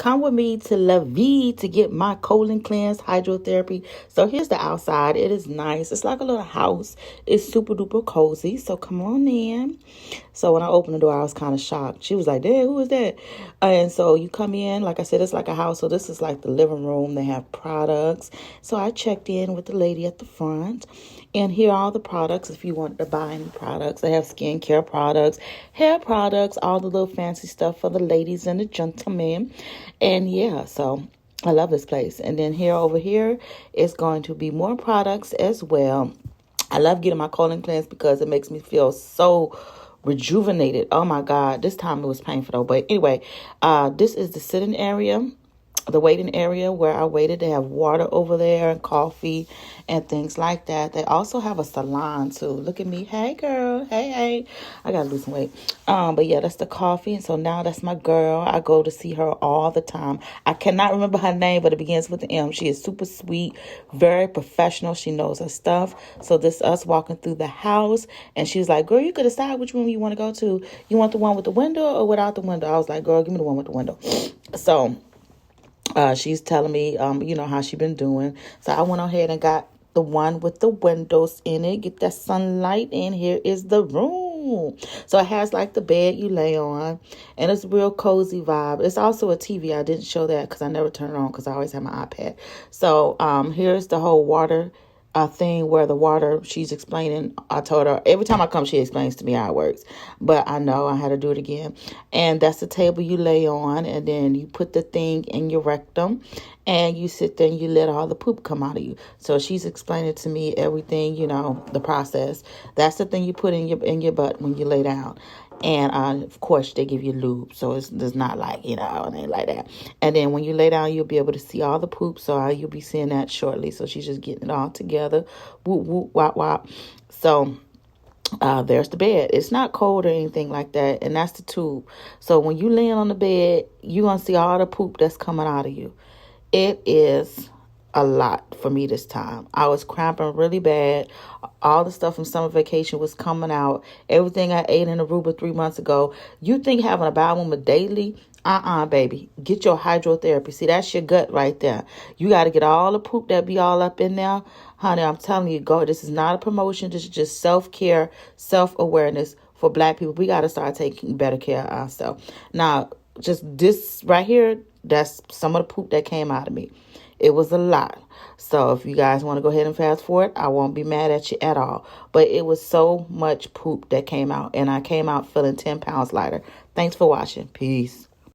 come with me to La Vie to get my colon cleanse hydrotherapy. So here's the outside. It is nice. It's like a little house. It's super duper cozy. So come on in. So when I opened the door, I was kind of shocked. She was like, "Dad, who is that?" And so you come in, like I said, it's like a house. So this is like the living room. They have products. So I checked in with the lady at the front. And here are all the products if you want to buy any products. They have skincare products, hair products, all the little fancy stuff for the ladies and the gentlemen. And yeah, so I love this place. And then over here is going to be more products as well. I love getting my colon cleanse because it makes me feel so rejuvenated. Oh my God, this time it was painful though. But anyway, this is the sitting area, the waiting area where I waited. They have water over there and coffee and things like that. They also have a salon too. Look at me. Hey girl. Hey. I gotta lose some weight. But yeah, that's the coffee. And so now that's my girl. I go to see her all the time. I cannot remember her name, but it begins with an M. She is super sweet, very professional. She knows her stuff. So this us walking through the house and she's like, "Girl, you could decide which room you want to go to. You want the one with the window or without the window?" I was like, "Girl, give me the one with the window." So she's telling me, how she been doing. So I went ahead and got the one with the windows in it. Get that sunlight in. Here is the room. So it has like the bed you lay on. And it's a real cozy vibe. It's also a TV. I didn't show that because I never turn it on because I always have my iPad. So here's the whole water thing where the water, she's explaining. I told her every time I come, she explains to me how it works, but I know I had to do it again. And that's the table you lay on, and then you put the thing in your rectum and you sit there and you let all the poop come out of you. So she's explaining to me everything, the process. That's the thing you put in your butt when you lay down. And of course, they give you lube, so it's not like, anything like that. And then when you lay down, you'll be able to see all the poop, so you'll be seeing that shortly. So she's just getting it all together. Whoop, whoop, wop, wop. So there's the bed. It's not cold or anything like that, and that's the tube. So when you laying on the bed, you're going to see all the poop that's coming out of you. It is a lot for me this time. I was cramping really bad. All the stuff from summer vacation was coming out. Everything I ate in Aruba 3 months ago. You think having a bowel movement daily? Baby. Get your hydrotherapy. See, that's your gut right there. You got to get all the poop that be all up in there. Honey, I'm telling you, go. This is not a promotion. This is just self-care, self-awareness for Black people. We got to start taking better care of ourselves. Now, just this right here, that's some of the poop that came out of me. It was a lot. So if you guys want to go ahead and fast forward, I won't be mad at you at all. But it was so much poop that came out, and I came out feeling 10 pounds lighter. Thanks for watching. Peace.